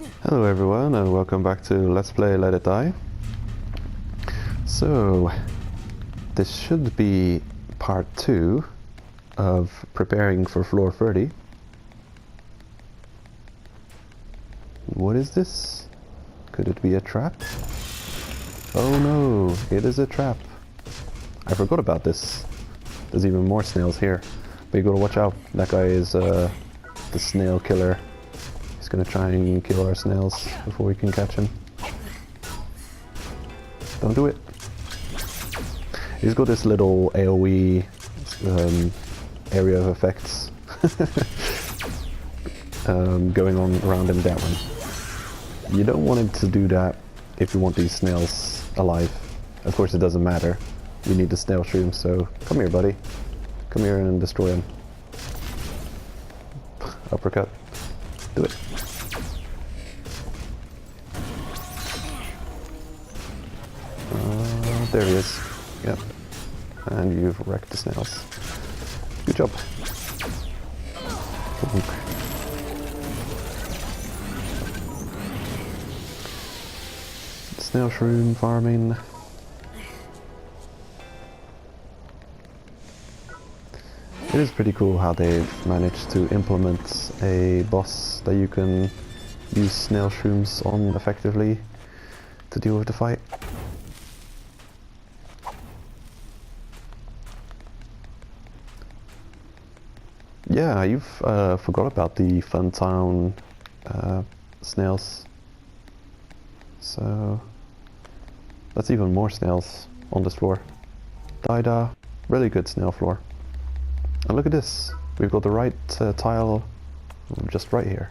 Hello everyone and welcome back to Let's Play Let It Die. So, this should be part 2 of preparing for floor 30. What is this? Could it be a trap? Oh no, it is a trap. I forgot about this. There's even more snails here. But you gotta watch out, that guy is the snail killer. He's gonna try and kill our snails before we can catch him. Don't do it. He's got this little AoE area of effects going on around him that one. You don't want him to do that if you want these snails alive. Of course it doesn't matter. We need the snailshroom, so come here buddy. Come here and destroy him. Uppercut. Do it. There he is. Yep. And you've wrecked the snails. Good job. Snailshroom farming. It is pretty cool how they've managed to implement a boss that you can use snailshrooms on effectively to deal with the fight. Yeah, you've forgot about the Funtown snails. So that's even more snails on this floor. Dida, really good snail floor. And look at this, we've got the right tile just right here.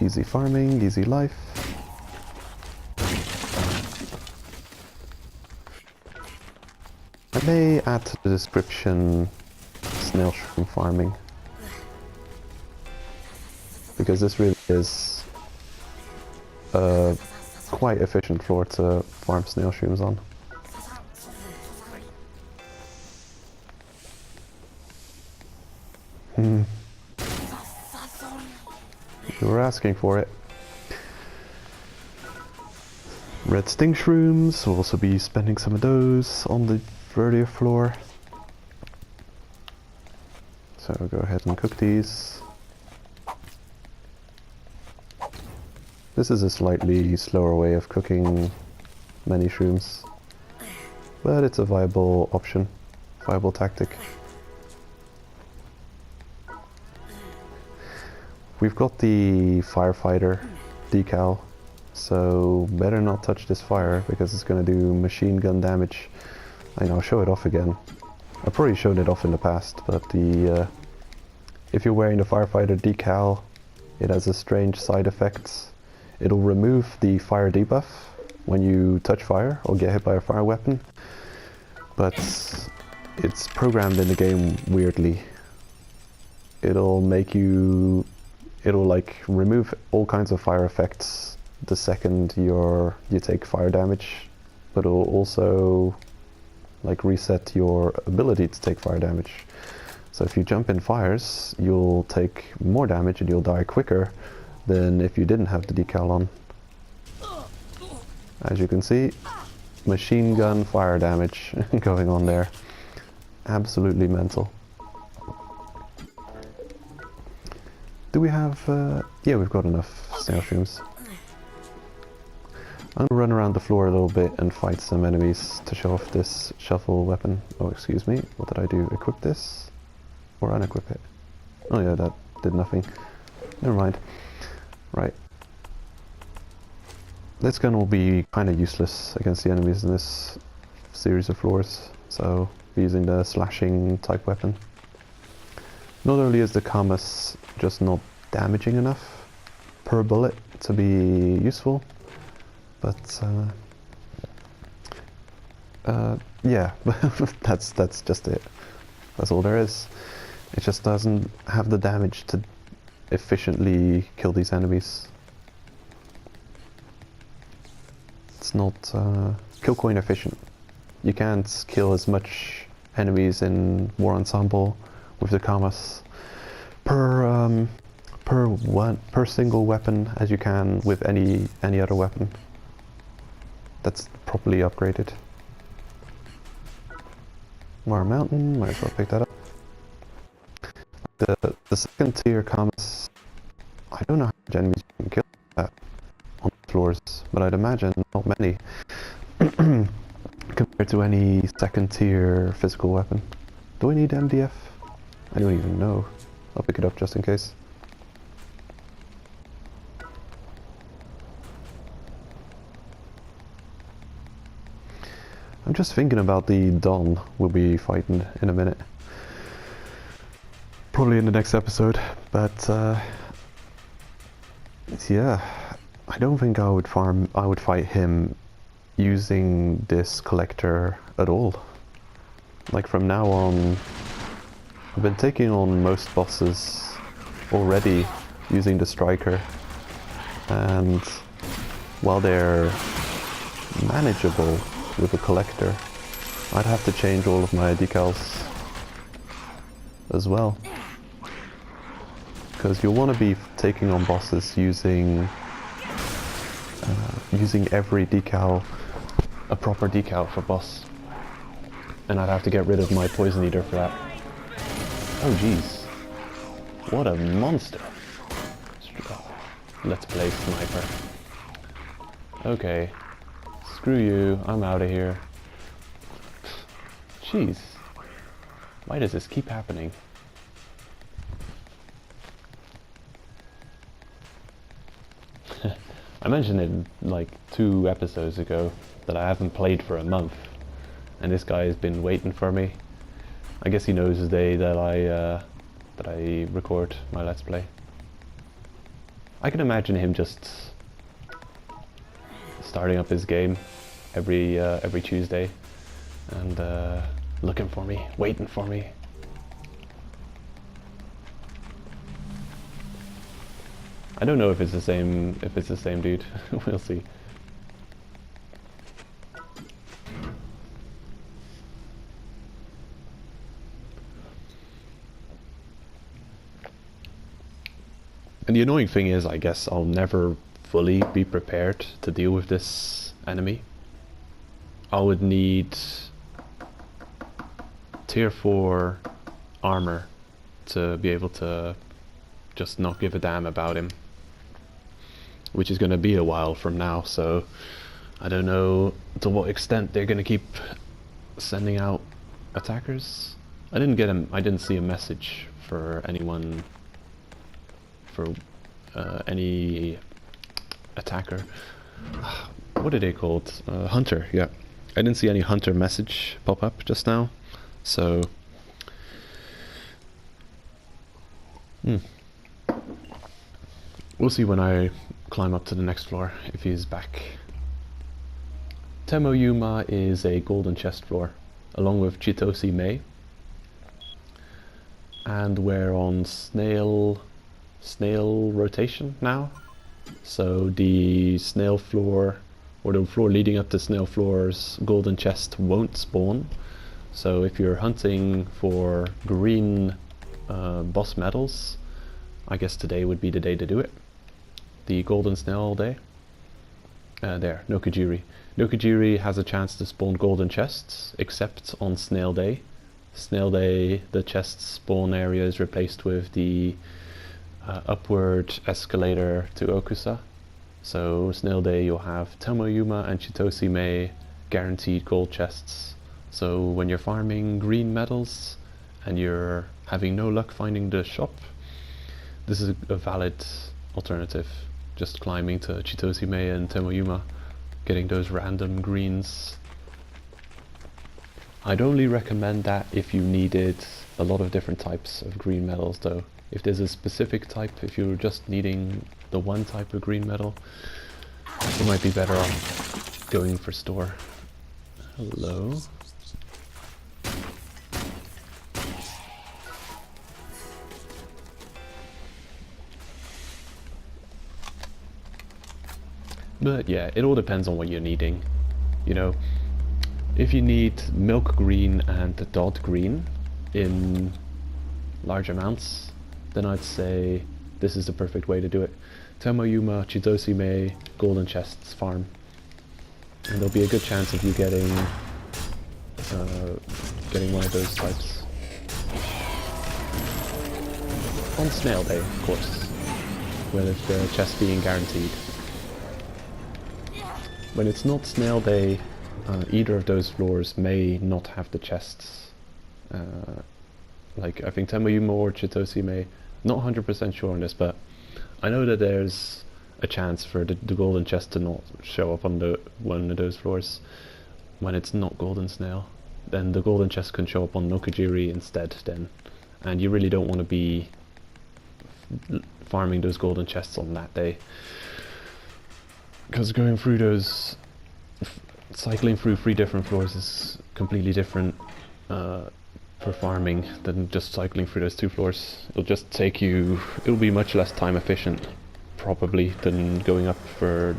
Easy farming, easy life. I may add to the description snailshroom farming, because this really is a quite efficient floor to farm snailshrooms on. You were asking for it. Red sting shrooms, we'll also be spending some of those on the vertier floor. So go ahead and cook these. This is a slightly slower way of cooking many shrooms, but it's a viable option, viable tactic. We've got the firefighter decal, so better not touch this fire because it's going to do machine gun damage. I know, I'll show it off again. I probably showed it off in the past, but the if you're wearing the firefighter decal, it has a strange side effect. It'll remove the fire debuff when you touch fire or get hit by a fire weapon, but it's programmed in the game weirdly. It'll like remove all kinds of fire effects the second you take fire damage, but it'll also like reset your ability to take fire damage. So if you jump in fires, you'll take more damage and you'll die quicker than if you didn't have the decal on. As you can see, machine gun fire damage going on there. Absolutely mental. Do we have... yeah, we've got enough snailshrooms. I'm gonna run around the floor a little bit and fight some enemies to show off this shuffle weapon. Oh, excuse me, what did I do? Equip this? Or unequip it? Oh yeah, that did nothing. Never mind. Right. This gun will be kind of useless against the enemies in this series of floors, so we're using the slashing type weapon. Not only is the Kamas just not damaging enough per bullet to be useful, but yeah, that's just it. That's all there is. It just doesn't have the damage to efficiently kill these enemies. It's not kill coin efficient. You can't kill as much enemies in War Ensemble with the Kamas per per single weapon as you can with any other weapon that's properly upgraded. More mountain, might as well pick that up. The second tier comes, I don't know how much enemies you can kill that on the floors, but I'd imagine not many compared to any second tier physical weapon. Do I need MDF? I don't even know. I'll pick it up just in case. I'm just thinking about the Don we'll be fighting in a minute. Probably in the next episode, but yeah, I don't think I would fight him using this collector at all. Like from now on, I've been taking on most bosses already using the striker, and while they're manageable with a collector, I'd have to change all of my decals as well. Because you'll want to be taking on bosses using every decal, a proper decal for boss. And I'd have to get rid of my poison eater for that. Oh jeez. What a monster. Let's play sniper. Okay. Screw you, I'm out of here. Jeez. Why does this keep happening? I mentioned it like 2 episodes ago that I haven't played for a month, and this guy has been waiting for me. I guess he knows the day that I record my Let's Play. I can imagine him just starting up his game every Tuesday and looking for me, waiting for me. I don't know if it's the same dude. We'll see. And the annoying thing is, I guess I'll never fully be prepared to deal with this enemy. I would need tier 4 armor to be able to just not give a damn about him, which is going to be a while from now, so I don't know to what extent they're going to keep sending out attackers. I didn't see a message for anyone, for any attacker. What are they called? Hunter, yeah. I didn't see any hunter message pop up just now, so we'll see when I climb up to the next floor if he's back. Temoyuma is a golden chest floor, along with Chitose Mei, and we're on snail rotation now. So the snail floor, or the floor leading up to snail floor's golden chest won't spawn. So if you're hunting for green boss medals, I guess today would be the day to do it. The golden snail day. There, Nokujiri. Nokujiri has a chance to spawn golden chests, except on Snail Day. Snail Day, the chest spawn area is replaced with the upward escalator to Okusa. So Snail Day you'll have Tomoyuma and Chitose Mei guaranteed gold chests. So when you're farming green medals and you're having no luck finding the shop, this is a valid alternative. Just climbing to Chitose Mei and Tomoyuma, getting those random greens. I'd only recommend that if you needed a lot of different types of green medals though. If there's a specific type, if you're just needing the one type of green medal, you might be better off going for store. Hello? But yeah, it all depends on what you're needing. You know, if you need milk green and dot green in large amounts, then I'd say this is the perfect way to do it. Temoyuma, Chitosime, golden chests farm. And there'll be a good chance of you getting one of those types. On snail day, of course, with the chest being guaranteed. When it's not snail day, either of those floors may not have the chests. Like I think Temoyuma or Chitosime, not 100% sure on this, but I know that there's a chance for the golden chest to not show up on one of those floors when it's not golden snail. Then the golden chest can show up on Nokajiri instead then, and you really don't want to be farming those golden chests on that day, because going through those, cycling through 3 different floors is completely different for farming than just cycling through those 2 floors. It'll just take you, it'll be much less time efficient probably than going up for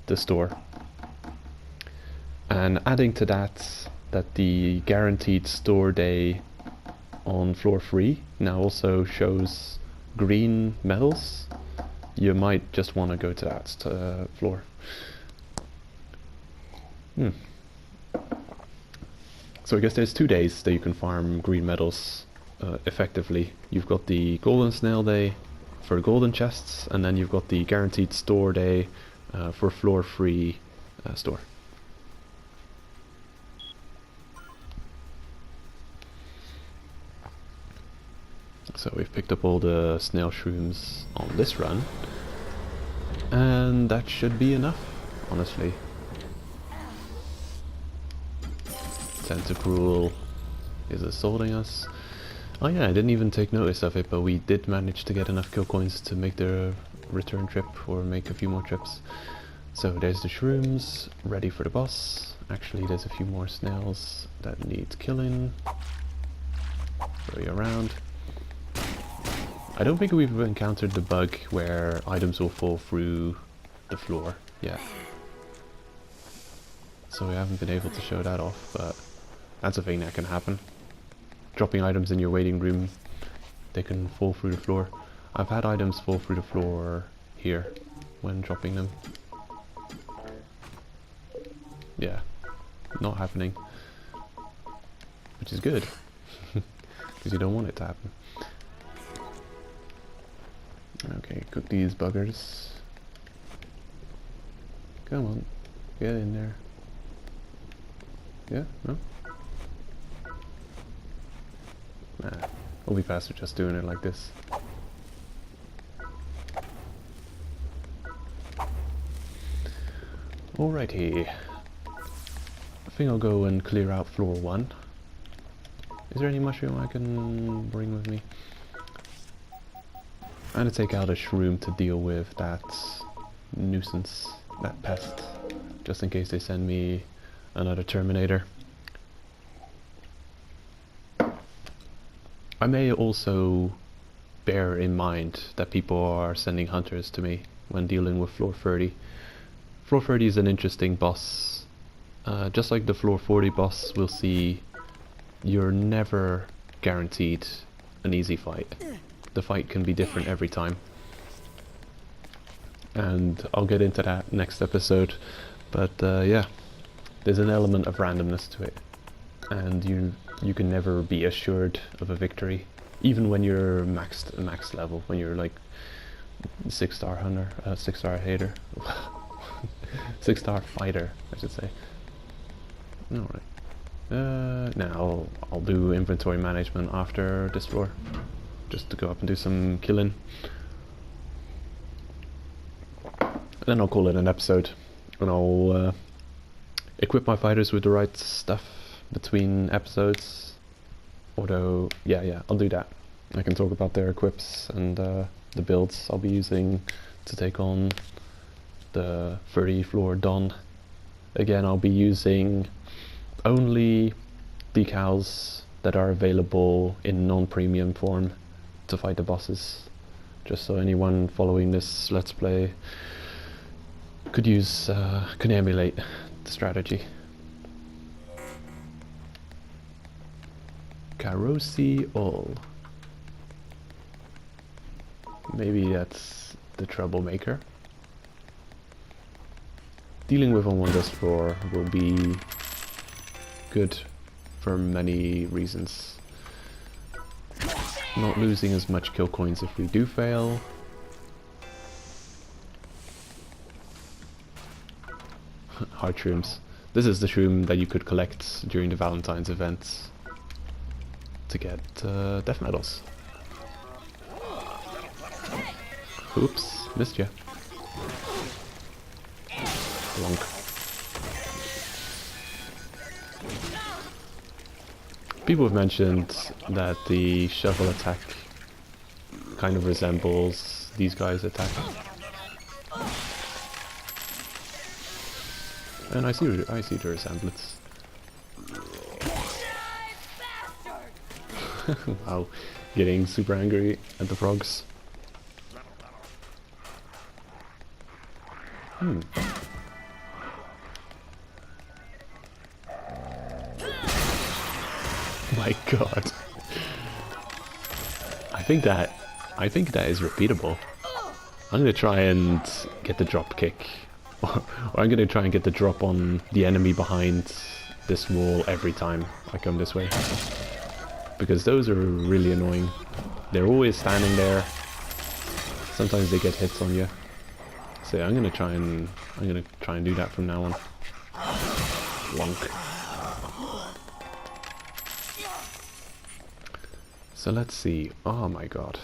the store. And adding to that the guaranteed store day on floor 3 now also shows green medals, you might just want to go to that floor. So I guess there's 2 days that you can farm green medals effectively. You've got the golden snail day for golden chests, and then you've got the guaranteed store day for floor 3 store. So we've picked up all the snail shrooms on this run, and that should be enough, honestly. Tentacruel is assaulting us. Oh yeah, I didn't even take notice of it, but we did manage to get enough kill coins to make the return trip, or make a few more trips. So there's the shrooms, ready for the boss. Actually, there's a few more snails that need killing. Throw you around. I don't think we've encountered the bug where items will fall through the floor yet. So we haven't been able to show that off, but that's a thing that can happen. Dropping items in your waiting room, they can fall through the floor. I've had items fall through the floor here when dropping them. Yeah, not happening. Which is good, because you don't want it to happen. Okay, cook these buggers. Come on, get in there. Yeah? No? Nah, we'll be faster just doing it like this. Alrighty. I think I'll go and clear out floor 1. Is there any mushroom I can bring with me? I'm gonna take out a shroom to deal with that nuisance, that pest, just in case they send me another Terminator. I may also bear in mind that people are sending hunters to me when dealing with floor 30. Floor 30 is an interesting boss. Just like the floor 40 boss, we'll see you're never guaranteed an easy fight. The fight can be different every time. And I'll get into that next episode. But yeah, there's an element of randomness to it. And you can never be assured of a victory. Even when you're max level, when you're like 6-star hunter, 6-star hater. 6-star fighter, I should say. Alright. Now I'll do inventory management after this floor. Just to go up and do some killing. And then I'll call it an episode. And I'll equip my fighters with the right stuff between episodes. Although, yeah, I'll do that. I can talk about their equips and the builds I'll be using to take on the 30 floor Don. Again, I'll be using only decals that are available in non-premium form to fight the bosses, just so anyone following this let's play could emulate the strategy. Karosi all. Maybe that's the troublemaker. Dealing with on one dust floor will be good for many reasons. Not losing as much kill coins if we do fail. Heart shrooms. This is the shroom that you could collect during the Valentine's events to get death medals. Oops, missed ya. Blonk. People have mentioned that the shovel attack kind of resembles these guys' attack. And I see the resemblance. Wow, getting super angry at the frogs. My god. I think that is repeatable. I'm gonna try and get the drop kick. Or I'm gonna try and get the drop on the enemy behind this wall every time I come this way. Because those are really annoying. They're always standing there. Sometimes they get hits on you. So I'm gonna try and do that from now on. Wonk. So let's see. Oh my god.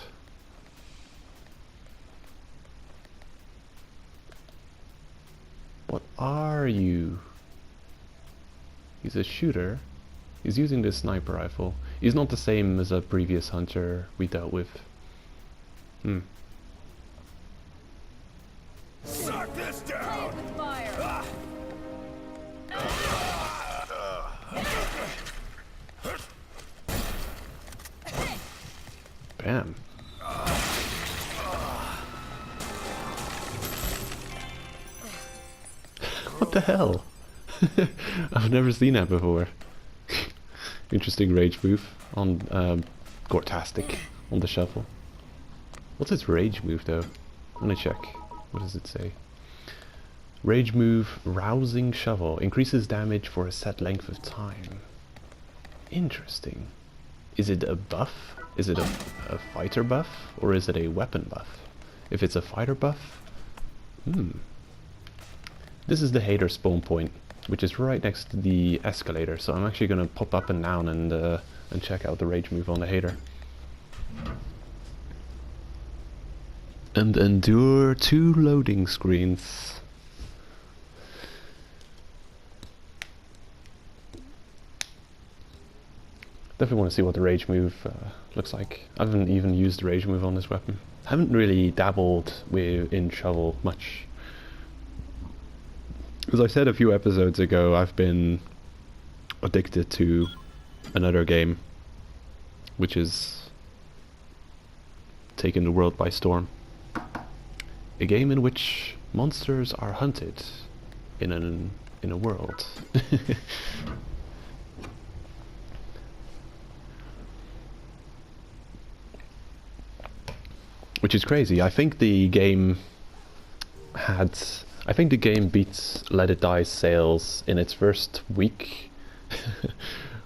What are you? He's a shooter. He's using this sniper rifle. He's not the same as a previous hunter we dealt with. Suck this down! Bam. What the hell? I've never seen that before. Interesting rage move on Gortastic on the shovel. What's its rage move though? I'm gonna check. What does it say? Rage move, rousing shovel. Increases damage for a set length of time. Interesting. Is it a buff? Is it a fighter buff? Or is it a weapon buff? If it's a fighter buff... This is the hater spawn point, which is right next to the escalator. So I'm actually going to pop up and down and check out the rage move on the hater. And endure 2 loading screens. Definitely want to see what the rage move looks like. I haven't even used the rage move on this weapon. I haven't really dabbled in shovel much. As I said a few episodes ago, I've been addicted to another game, which is taking the world by storm. A game in which monsters are hunted in a world. Which is crazy. I think the game beats Let It Die's sales in its first week.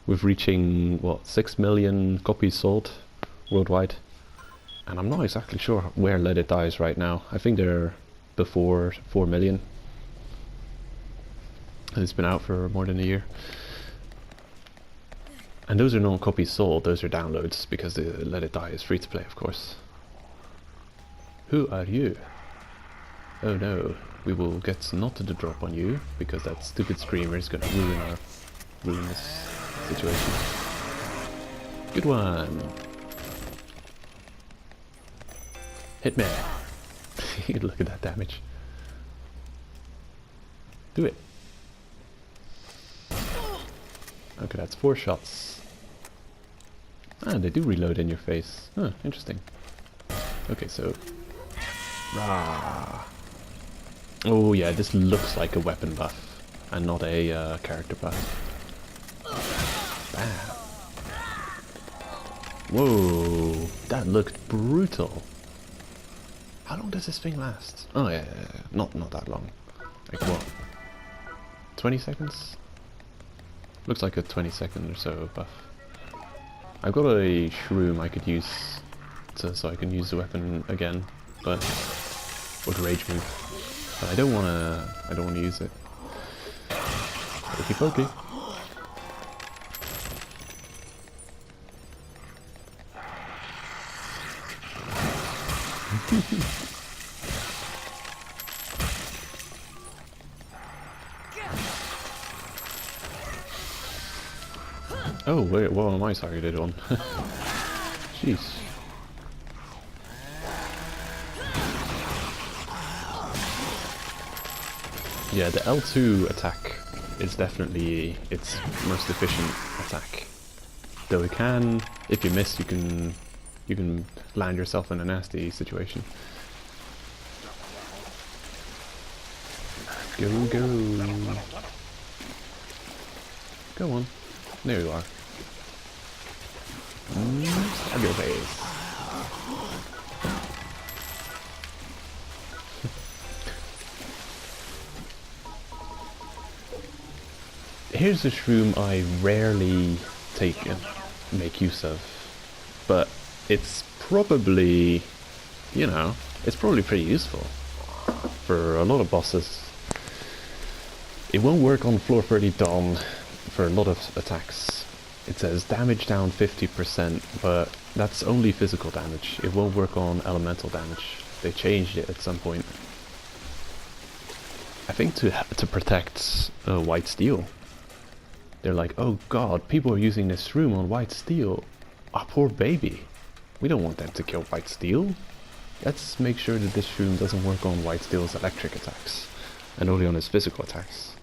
With reaching, what, 6 million copies sold worldwide. And I'm not exactly sure where Let It Die is right now. I think they're before 4 million. And it's been out for more than a year. And those are not copies sold, those are downloads, because the Let It Die is free to play, of course. Who are you? Oh no, we will get not to drop on you, because that stupid screamer is gonna ruin this situation. Good one! Hit me! Look at that damage. Do it! Okay, that's 4 shots. Ah, they do reload in your face. Huh, interesting. Okay, so... Rah. Oh yeah, this looks like a weapon buff, and not a character buff. Bam. Whoa, that looked brutal. How long does this thing last? Oh yeah, not that long. Like what? 20 seconds? Looks like a 20-second or so buff. I've got a shroom I could use so I can use the weapon again, but with rage move. But I don't wanna use it. Pokey pokey. Oh wait, what am I targeted on? Jeez. Yeah, the L2 attack is definitely its most efficient attack. Though it can, if you miss, you can land yourself in a nasty situation. Go, go. Go on. There you are. Stab your face. Here's a shroom I rarely take and make use of, but it's probably, you know, it's probably pretty useful for a lot of bosses. It won't work on floor 30 Dawn for a lot of attacks. It says damage down 50%, but that's only physical damage. It won't work on elemental damage. They changed it at some point. I think to protect white steel. They're like, oh god, people are using this shroom on white steel. Ah, poor baby. We don't want them to kill white steel. Let's make sure that this shroom doesn't work on white steel's electric attacks, and only on his physical attacks.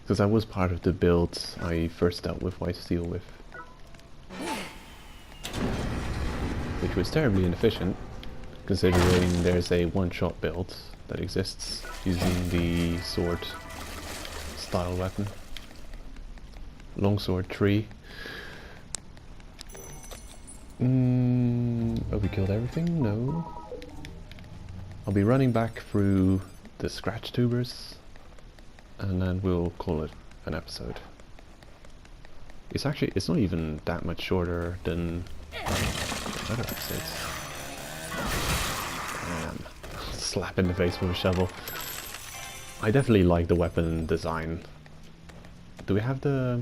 Because that was part of the build I first dealt with white steel with. Which was terribly inefficient, considering there's a one-shot build that exists using the sword style weapon. Longsword tree. Oh, we killed everything? No. I'll be running back through the scratch tubers, and then we'll call it an episode. It's not even that much shorter than other episodes. Damn. Slap in the face with a shovel. I definitely like the weapon design. Do we have the...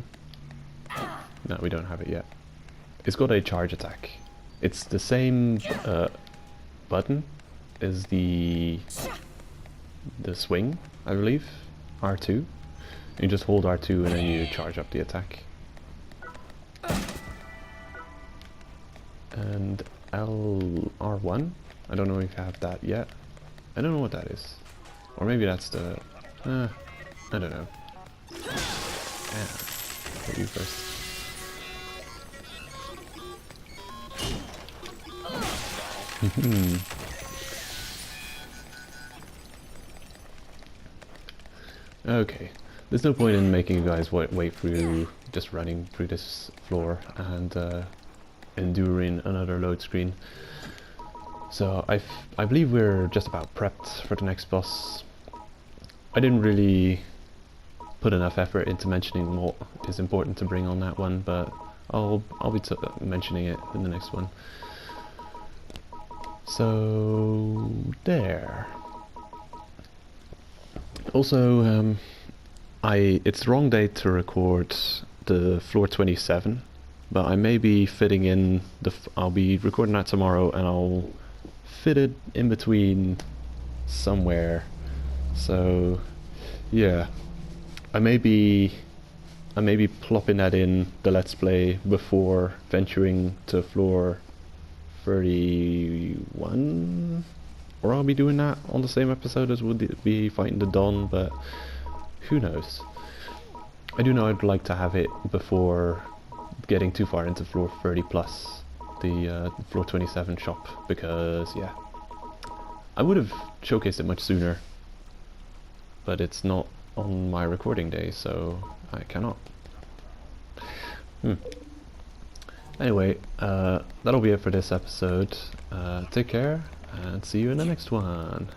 No, we don't have it yet. It's got a charge attack. It's the same button as the swing, I believe. R2. You just hold R2 and then you charge up the attack. And R1? I don't know if you have that yet. I don't know what that is. Or maybe that's the... I don't know. Yeah. Hit you first. Okay, there's no point in making you guys wait through just running through this floor and enduring another load screen. So I believe we're just about prepped for the next boss. I didn't really put enough effort into mentioning what is important to bring on that one, but I'll be mentioning it in the next one. So there. Also, it's the wrong day to record the floor 27, but I may be fitting in I'll be recording that tomorrow, and I'll fit it in between somewhere. So yeah, I may be plopping that in the Let's Play before venturing to floor 31, or I'll be doing that on the same episode as we'll be fighting the Don, but who knows. I do know I'd like to have it before getting too far into floor 30 plus, the floor 27 shop, because yeah, I would have showcased it much sooner, but it's not on my recording day, so I cannot. Anyway, that'll be it for this episode. Take care, and see you in the next one.